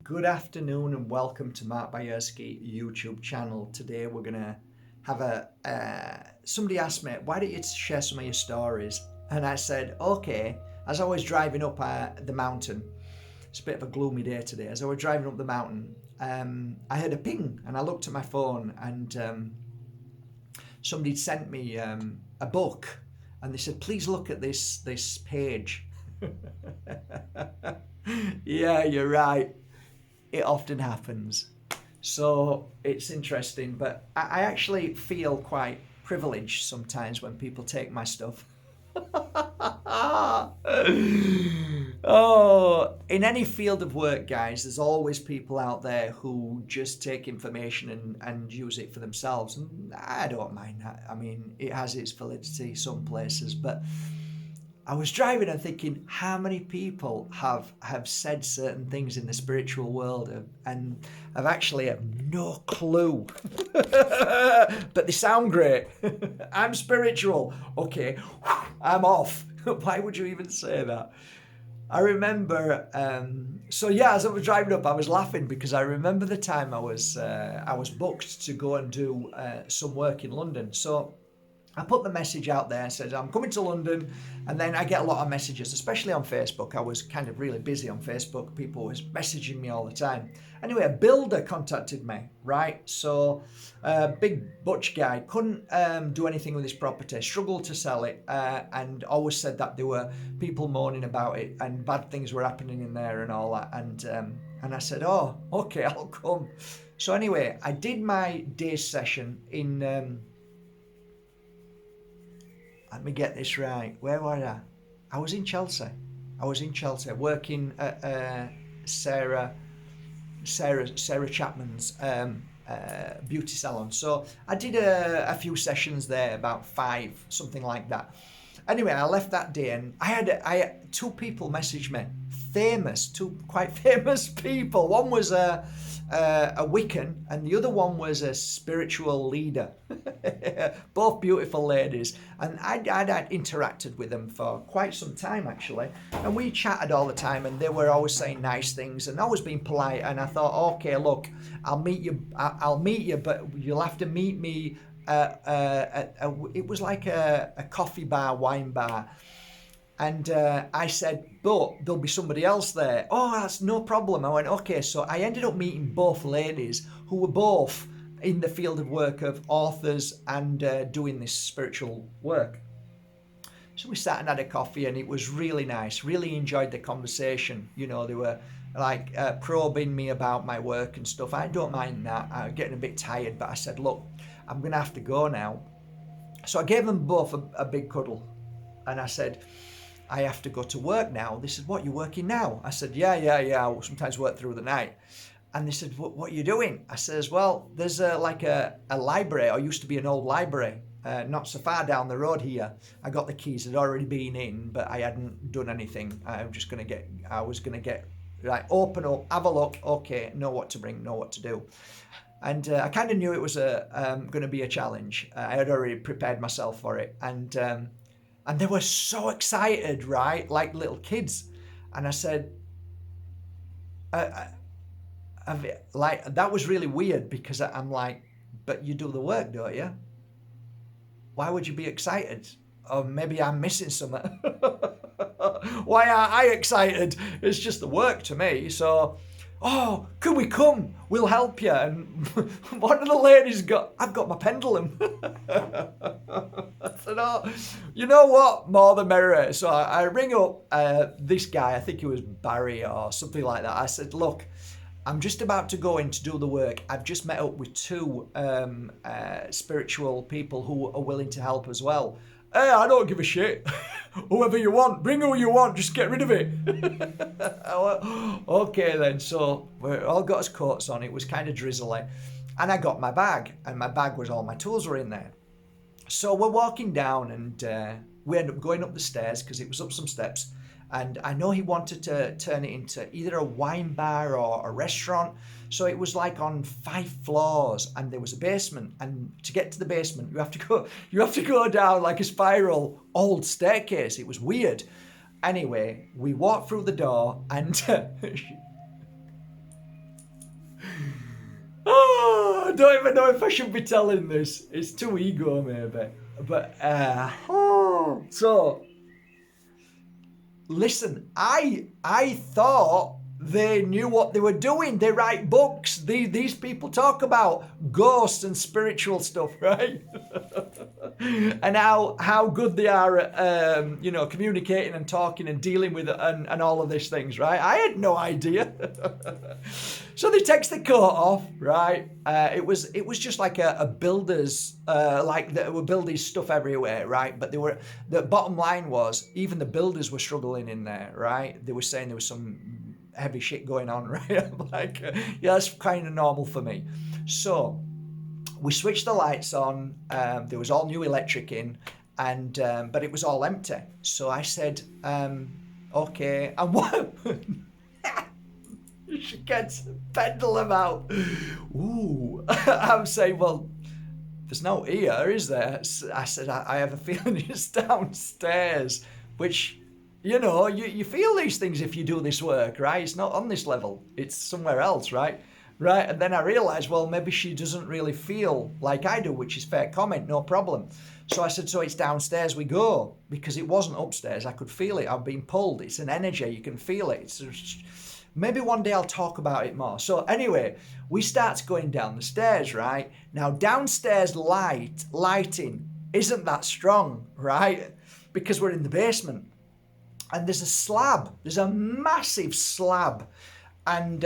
Good afternoon and welcome to Mark Bajerski YouTube channel. Today we're gonna have somebody asked me, why don't you share some of your stories? And I said, okay. As I was driving up the mountain, it's a bit of a gloomy day today. As I was driving up the mountain, I heard a ping and I looked at my phone and somebody sent me a book and they said, please look at this page. Yeah, you're right. It often happens. So it's interesting, but I actually feel quite privileged sometimes when people take my stuff. Oh, in any field of work, guys, there's always people out there who just take information and use it for themselves. And I don't mind that. I mean, it has its validity some places, but I was driving and thinking how many people have said certain things in the spiritual world and have actually have no clue. But they sound great. I'm spiritual. Okay, I'm off. Why would you even say that? I remember, as I was driving up, I was laughing because I remember the time I was booked to go and do some work in London. So I put the message out there and said, I'm coming to London. And then I get a lot of messages, especially on Facebook. I was kind of really busy on Facebook. People was messaging me all the time. Anyway, a builder contacted me, right? So big butch guy, couldn't do anything with his property, struggled to sell it, and always said that there were people moaning about it and bad things were happening in there and all that. And I said, oh, okay, I'll come. So anyway, I did my day's session in... let me get this right. Where was I? I was in Chelsea. Working at Sarah Chapman's beauty salon. So I did a few sessions there, about 5, something like that. Anyway, I left that day and I had 2 people message me. Two quite famous people. One was a Wiccan and the other one was a spiritual leader. Both beautiful ladies, and I'd interacted with them for quite some time actually, and we chatted all the time and they were always saying nice things and always being polite, and I thought, okay, look, I'll meet you, but you'll have to meet me it was like a coffee bar, wine bar. And I said, but there'll be somebody else there. Oh, that's no problem. I went, okay. So I ended up meeting both ladies who were both in the field of work of authors and doing this spiritual work. So we sat and had a coffee and it was really nice. Really enjoyed the conversation. You know, they were like probing me about my work and stuff. I don't mind that. I'm getting a bit tired, but I said, look, I'm going to have to go now. So I gave them both a big cuddle and I said, I have to go to work now. They said, what, you working now? I said, yeah. I sometimes work through the night. And they said, what are you doing? I says, well, there's a library, or used to be an old library, not so far down the road here. I got the keys, had already been in, but I hadn't done anything. I was going to get, right, open up, have a look, okay, know what to bring, know what to do. And I kind of knew it was going to be a challenge. I had already prepared myself for it. And they were so excited, right? Like little kids. And I said, that was really weird because I'm like, but you do the work, don't you? Why would you be excited? Or maybe I'm missing something. Why aren't I excited? It's just the work to me. So, oh, could we come? We'll help you. And one of the ladies I've got my pendulum. I said, oh, you know what? More the merrier. So I ring up this guy, I think it was Barry or something like that. I said, look, I'm just about to go in to do the work. I've just met up with 2 spiritual people who are willing to help as well. Hey, I don't give a shit. Whoever you want, bring who you want, just get rid of it. I went, okay then. So we all got us coats on. It was kind of drizzly. And I got my bag, and my bag was all my tools were in there. So we're walking down and we end up going up the stairs because it was up some steps. And I know he wanted to turn it into either a wine bar or a restaurant. So it was like on 5 floors and there was a basement. And to get to the basement, you have to go down like a spiral old staircase. It was weird. Anyway, we walked through the door and I don't even know if I should be telling this. It's too ego, maybe. But, so, listen, I thought they knew what they were doing. They write books. These people talk about ghosts and spiritual stuff, right? And how good they are at, communicating and talking and dealing with it and all of these things, right? I had no idea. So they takes the coat off, right? It was just like a builder's, like they were building stuff everywhere, right? But the bottom line was even the builders were struggling in there, right? They were saying there was some heavy shit going on, right? I'm like, yeah, that's kind of normal for me. So we switched the lights on. There was all new electric in, and but it was all empty. So I said, okay, and what? She gets pendle them out. Ooh, I'm saying, well, there's no here, is there? I said, I have a feeling it's downstairs, which, you feel these things if you do this work, right? It's not on this level. It's somewhere else, right? Right, and then I realised, well, maybe she doesn't really feel like I do, which is fair comment, no problem. So I said, so it's downstairs we go, because it wasn't upstairs. I could feel it. I've been pulled. It's an energy. You can feel it. Maybe one day I'll talk about it more. So anyway, we start going down the stairs, right? Now, downstairs lighting isn't that strong, right? Because we're in the basement. And there's a slab. There's a massive slab. And,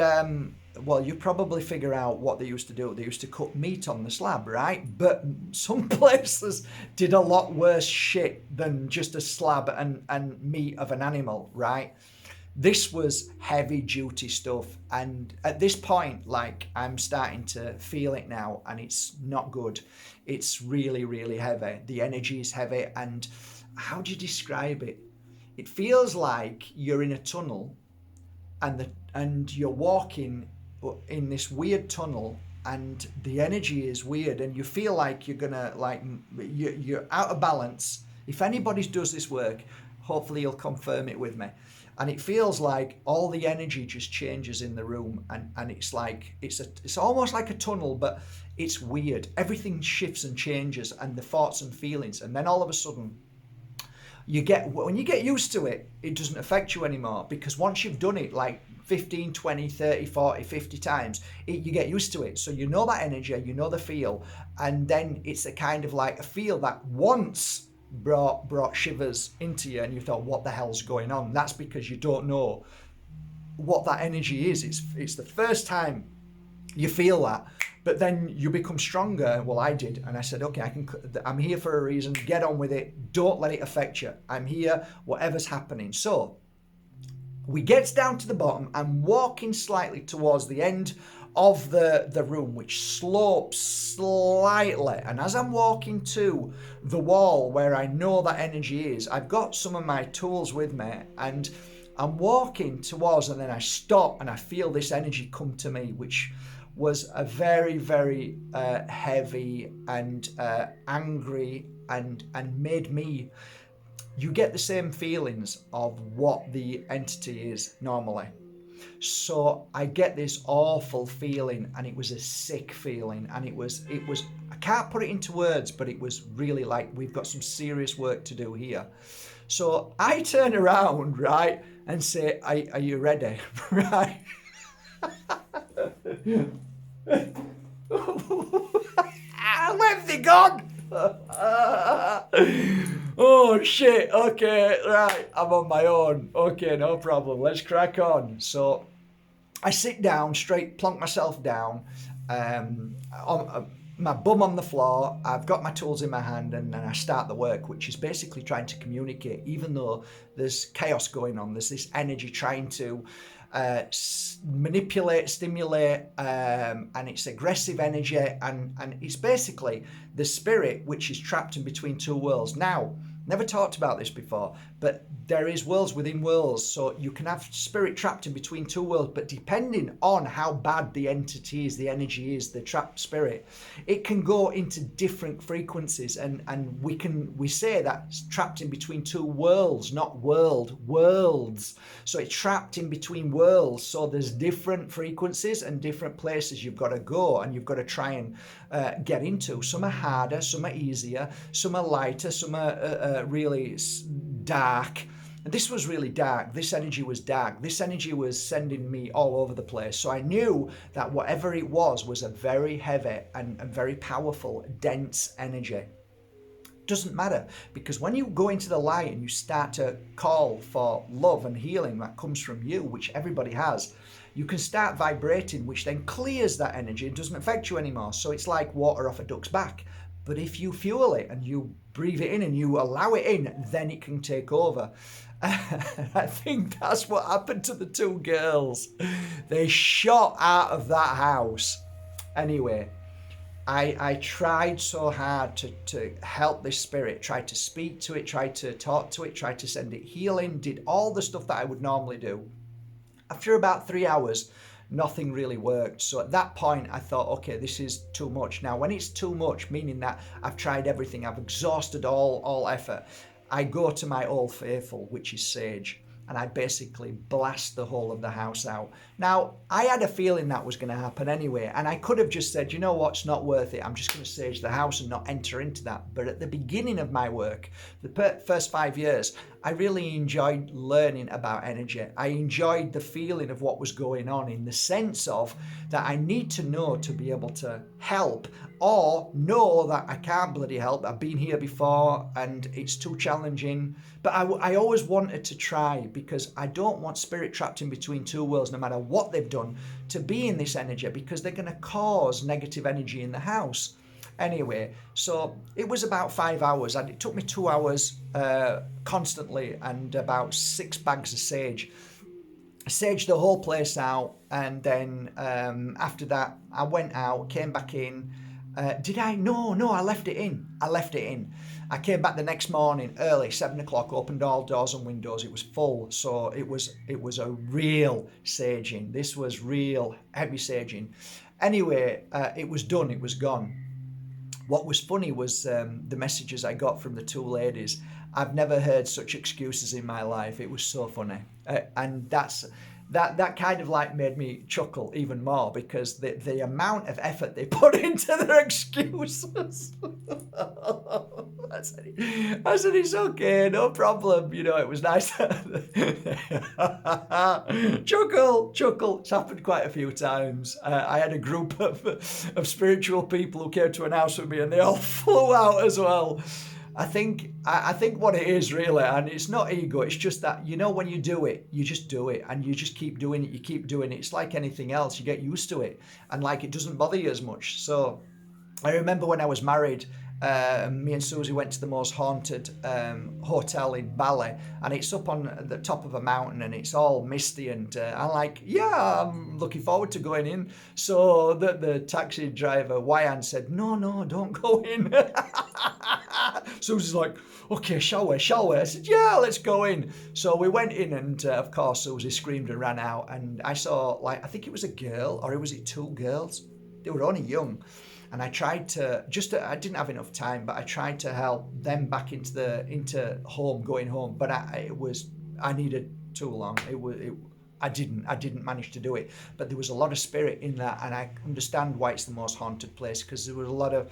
well, you probably figure out what they used to do. They used to cut meat on the slab, right? But some places did a lot worse shit than just a slab and meat of an animal, right? This was heavy duty stuff. And at this point, like, I'm starting to feel it now, and it's not good. It's really, really heavy. The energy is heavy. And how do you describe it? It feels like you're in a tunnel and you're walking in this weird tunnel, and the energy is weird, and you feel like you're gonna, like, you're out of balance. If anybody does this work, hopefully you'll confirm it with me. And it feels like all the energy just changes in the room, and it's like it's almost like a tunnel, but it's weird. Everything shifts and changes, and the thoughts and feelings, and then all of a sudden when you get used to it, it doesn't affect you anymore, because once you've done it like 15, 20, 30, 40, 50 times, you get used to it. So you know that energy, you know the feel, and then it's a kind of like a feel that once brought shivers into you, and you thought, what the hell's going on? That's because you don't know what that energy is. It's the first time you feel that, but then you become stronger. Well, I did, and I said, okay, I'm here for a reason. Get on with it. Don't let it affect you. I'm here, whatever's happening. So we get down to the bottom. I'm walking slightly towards the end of the room, which slopes slightly, and as I'm walking to the wall where I know that energy is, I've got some of my tools with me, and I'm walking towards, and then I stop and I feel this energy come to me, which was a very, very heavy and angry, and made me, you get the same feelings of what the entity is normally. So I get this awful feeling, and it was a sick feeling, and it was I can't put it into words, but it was really like, we've got some serious work to do here. So I turn around, right, and say, are you ready? Right. Where's they gone? Oh shit, okay, right, I'm on my own. Okay, no problem, let's crack on. So I sit down, plonk myself down, on my bum on the floor. I've got my tools in my hand, and then I start the work, which is basically trying to communicate. Even though there's chaos going on, there's this energy trying to manipulate, stimulate, and it's aggressive energy, and it's basically the spirit which is trapped in between two worlds. Now, Never talked about this before, but there is worlds within worlds. So you can have spirit trapped in between two worlds, but depending on how bad the entity is, the energy is, the trapped spirit, it can go into different frequencies. And we say that's trapped in between two worlds, not worlds. So it's trapped in between worlds. So there's different frequencies and different places you've got to go, and you've got to try and get into. Some are harder, some are easier, some are lighter, some are really dark. This was really dark. This energy was dark. This energy was sending me all over the place. So I knew that whatever it was a very heavy and very powerful, dense energy. Doesn't matter, because when you go into the light and you start to call for love and healing that comes from you, which everybody has, you can start vibrating, which then clears that energy and doesn't affect you anymore. So it's like water off a duck's back. But if you fuel it and you breathe it in and you allow it in, then it can take over. I think that's what happened to the two girls. They shot out of that house. Anyway, I tried so hard to help this spirit, tried to speak to it, tried to talk to it, tried to send it healing, did all the stuff that I would normally do. After about 3 hours, nothing really worked. So at that point, I thought, okay, this is too much. Now, when it's too much, meaning that I've tried everything, I've exhausted all effort, I go to my old faithful, which is sage, and I basically blast the whole of the house out. Now, I had a feeling that was going to happen anyway, and I could have just said, you know what, it's not worth it. I'm just going to sage the house and not enter into that. But at the beginning of my work, the first 5 years, I really enjoyed learning about energy. I enjoyed the feeling of what was going on, in the sense of that I need to know to be able to help, or know that I can't bloody help. I've been here before and it's too challenging. But I always wanted to try, because I don't want spirit trapped in between two worlds, no matter what they've done, to be in this energy, because they're going to cause negative energy in the house. Anyway, so it was about 5 hours, and it took me 2 hours constantly, and about 6 bags of sage. I saged the whole place out, and then after that, I went out, came back in. Did I? No, I left it in. I came back the next morning early, 7 o'clock, opened all doors and windows. It was full, so it was a real saging. This was real heavy saging. Anyway, it was done. It was gone. What was funny was the messages I got from the two ladies. I've never heard such excuses in my life. It was so funny, and that kind of like made me chuckle even more, because the amount of effort they put into their excuses. I said, it's okay, no problem. You know, it was nice. Chuckle. It's happened quite a few times. I had a group of spiritual people who came to an house with me, and they all flew out as well. I think what it is really, and it's not ego, it's just that, you know, when you do it, you just do it, and you just keep doing it. It's like anything else, you get used to it, and like it doesn't bother you as much. So I remember when I was married, me and Susie went to the most haunted hotel in Bali, and it's up on the top of a mountain, and it's all misty, and I'm like, yeah, I'm looking forward to going in. So the taxi driver, Wayan, said, no, don't go in. Susie's like, okay, shall we? I said, yeah, let's go in. So we went in, and of course Susie screamed and ran out, and I saw, like, I think it was a girl, or was it two girls? They were only young. And I tried to, I didn't have enough time, but I tried to help them back into home, going home. But I needed too long. I didn't manage to do it. But there was a lot of spirit in that, and I understand why it's the most haunted place, because there was a lot of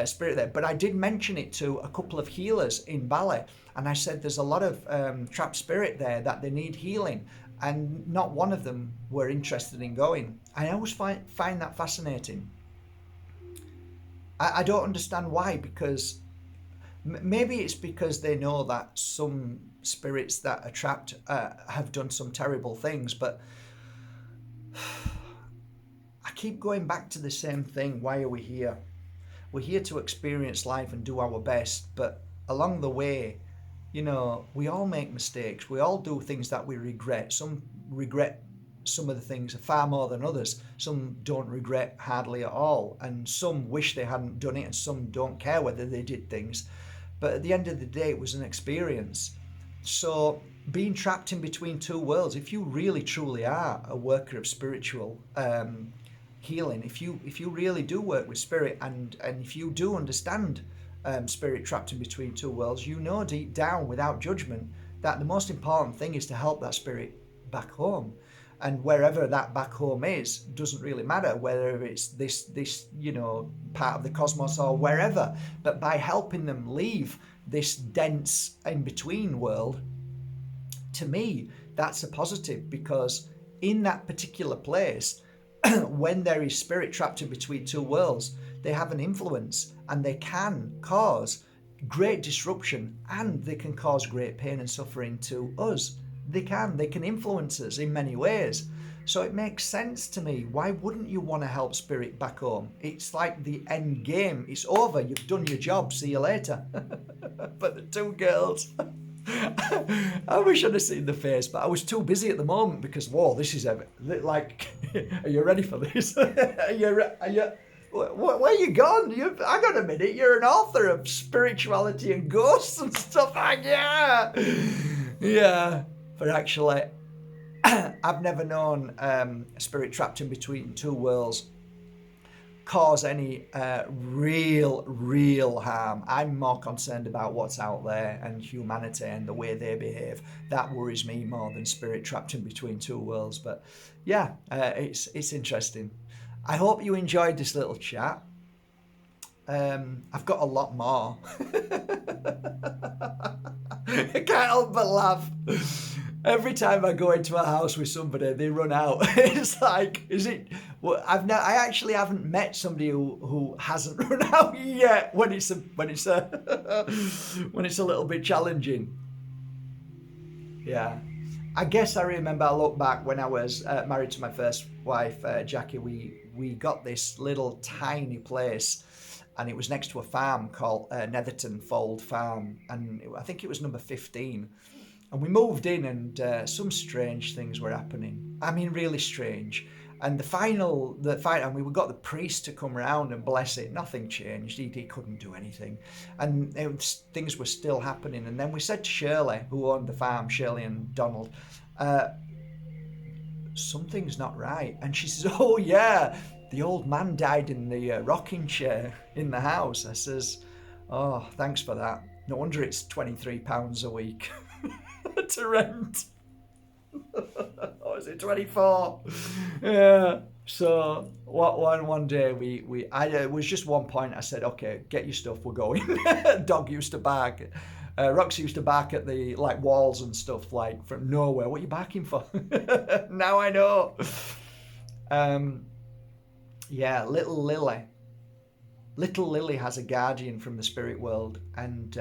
spirit there. But I did mention it to a couple of healers in Bali, and I said there's a lot of trapped spirit there that they need healing, and not one of them were interested in going. I always find that fascinating. I don't understand why, because maybe it's because they know that some spirits that are trapped have done some terrible things, but I keep going back to the same thing. Why are we here? We're here to experience life and do our best, but along the way, you know, we all make mistakes. We all do things that we regret. Some regret some of the things far more than others. Some don't regret hardly at all, and some wish they hadn't done it, and some don't care whether they did things. but at the end of the day, it was an experience. So being trapped in between two worlds, if you really truly are a worker of spiritual healing, if you really do work with spirit, and if you do understand spirit trapped in between two worlds, you know deep down without judgment that the most important thing is to help that spirit back home. And wherever that back home is doesn't really matter, whether it's this part of the cosmos or wherever, but by helping them leave this dense in between world, to me that's a positive, because in that particular place when there is spirit trapped in between two worlds, they have an influence and they can cause great disruption, and they can cause great pain and suffering to us. They can influence us in many ways. So it makes sense to me. Why wouldn't you want to help spirit back home? It's like the end game. It's over. You've done your job. See you later. But the two girls, I wish I'd have seen the face, but I was too busy at the moment because, whoa, this is like, are you ready for this? Are you? Where you gone? Hang on a minute. You're an author of spirituality and ghosts and stuff. Like, yeah. But actually, I've never known a spirit trapped in between two worlds cause any real harm. I'm more concerned about what's out there and humanity and the way they behave. That worries me more than spirit trapped in between two worlds. But yeah, it's interesting. I hope you enjoyed this little chat. I've got a lot more. I can't help but laugh. Every time I go into a house with somebody, they run out. It's like, is it? Well, I actually haven't met somebody who hasn't run out yet. When it's a little bit challenging. Yeah. I guess I remember, I look back when I was married to my first wife, Jackie, we got this little tiny place, and it was next to a farm called Netherton Fold Farm, and I think it was number 15. And we moved in, and some strange things were happening. I mean, really strange. And the final, and we got the priest to come round and bless it. Nothing changed. He couldn't do anything, and things were still happening. And then we said to Shirley, who owned the farm, Shirley and Donald, something's not right. And she says, "Oh yeah, the old man died in the rocking chair in the house." I says, "Oh, thanks for that. No wonder it's £23 a week to rent." Or is it 24? Yeah. So one day it was just one point. I said, "Okay, get your stuff. We're going." Dog used to bark. Roxy used to bark at the walls and stuff from nowhere. What are you barking for? Now I know. Yeah, little Lily. Little Lily has a guardian from the spirit world, and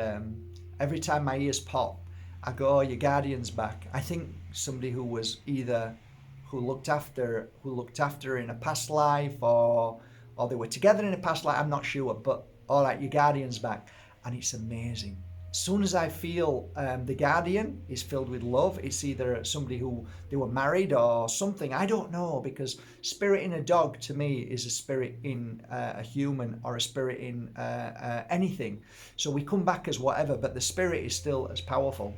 every time my ears pop, I go, "Oh, your guardian's back." I think somebody who looked after her in a past life, or they were together in a past life. I'm not sure, but all right, your guardian's back, and it's amazing. As soon as I feel the guardian is filled with love, it's either somebody who they were married or something. I don't know, because spirit in a dog to me is a spirit in a human, or a spirit in anything. So we come back as whatever, but the spirit is still as powerful.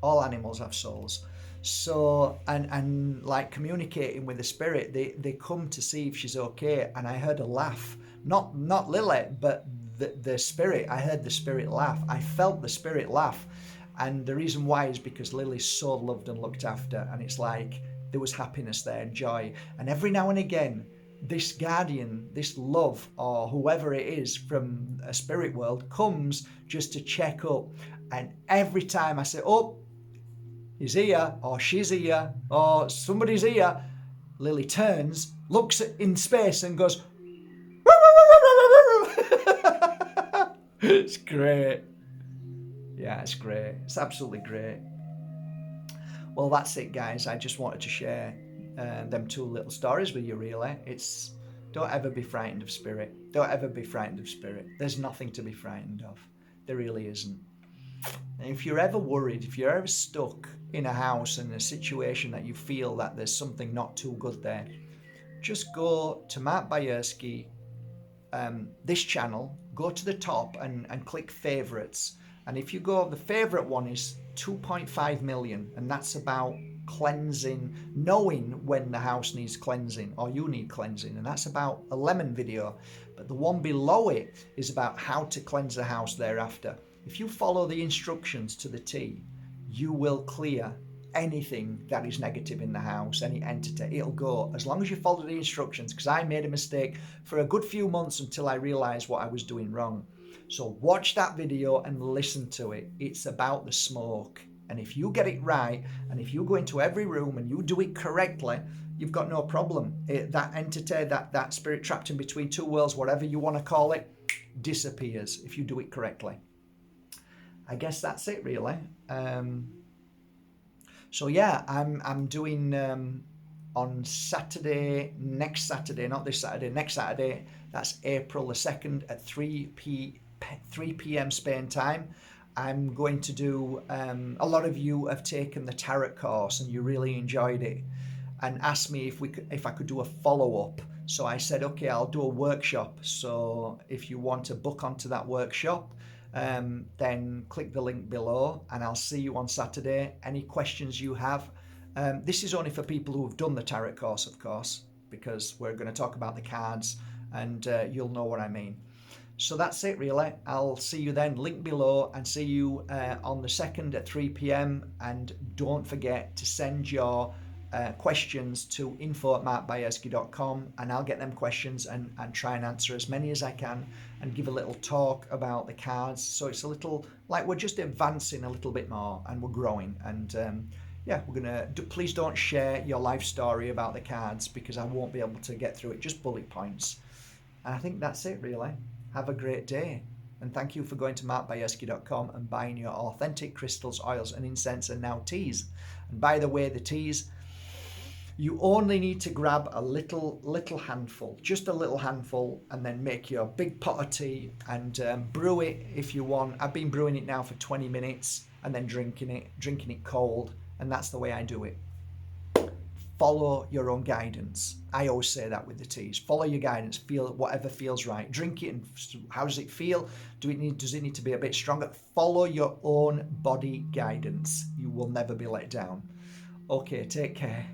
All animals have souls. So, and like communicating with the spirit, they come to see if she's okay. And I heard a laugh, not Lily, but the spirit. I heard the spirit laugh. I felt the spirit laugh. And the reason why is because Lily's so loved and looked after. And it's like there was happiness there and joy. And every now and again, this guardian, this love, or whoever it is from a spirit world, comes just to check up. And every time I say, "Oh, he's here," or "She's here," or "Somebody's here," Lily turns, looks in space and goes, It's great. Yeah, it's great. It's absolutely great. Well, that's it, guys. I just wanted to share them two little stories with you, really. Don't ever be frightened of spirit. Don't ever be frightened of spirit. There's nothing to be frightened of. There really isn't. And if you're ever worried, if you're ever stuck in a house in a situation that you feel that there's something not too good there, just go to Mark Bajerski this channel, go to the top and click favorites. And if you go, the favorite one is 2.5 million, and that's about cleansing, knowing when the house needs cleansing or you need cleansing, and that's about a lemon video. But the one below it is about how to cleanse the house thereafter. If you follow the instructions to the T, you will clear anything that is negative in the house, any entity. It'll go, as long as you follow the instructions, because I made a mistake for a good few months until I realized what I was doing wrong. So watch that video and listen to it. It's about the smoke. And if you get it right, and if you go into every room and you do it correctly, you've got no problem. That entity, that spirit trapped in between two worlds, whatever you want to call it, disappears if you do it correctly. I guess that's it, really. So yeah, I'm doing on Saturday, next Saturday, not this Saturday, next Saturday. That's April the 2nd at 3 p.m. Spain time. I'm going to do, a lot of you have taken the tarot course and you really enjoyed it and asked me if I could do a follow-up. So I said, okay, I'll do a workshop. So if you want to book onto that workshop, then click the link below and I'll see you on Saturday. Any questions you have, this is only for people who have done the tarot course, of course, because we're going to talk about the cards and you'll know what I mean. So that's it, really. I'll see you then, link below, and see you on the 2nd at 3 p.m. And don't forget to send your questions to info@markbajerski.com, and I'll get them questions and try and answer as many as I can and give a little talk about the cards. So it's a little like we're just advancing a little bit more and we're growing. And yeah, we're gonna please don't share your life story about the cards because I won't be able to get through it, just bullet points. And I think that's it, really. Have a great day. And thank you for going to markbajerski.com and buying your authentic crystals, oils and incense and now teas. And by the way, the teas, you only need to grab a little handful, just a little handful, and then make your big pot of tea and brew it if you want. I've been brewing it now for 20 minutes and then drinking it cold. And that's the way I do it. Follow your own guidance. I always say that with the teas. Follow your guidance. Feel whatever feels right. Drink it and how does it feel? Does it need to be a bit stronger? Follow your own body guidance. You will never be let down. Okay, take care.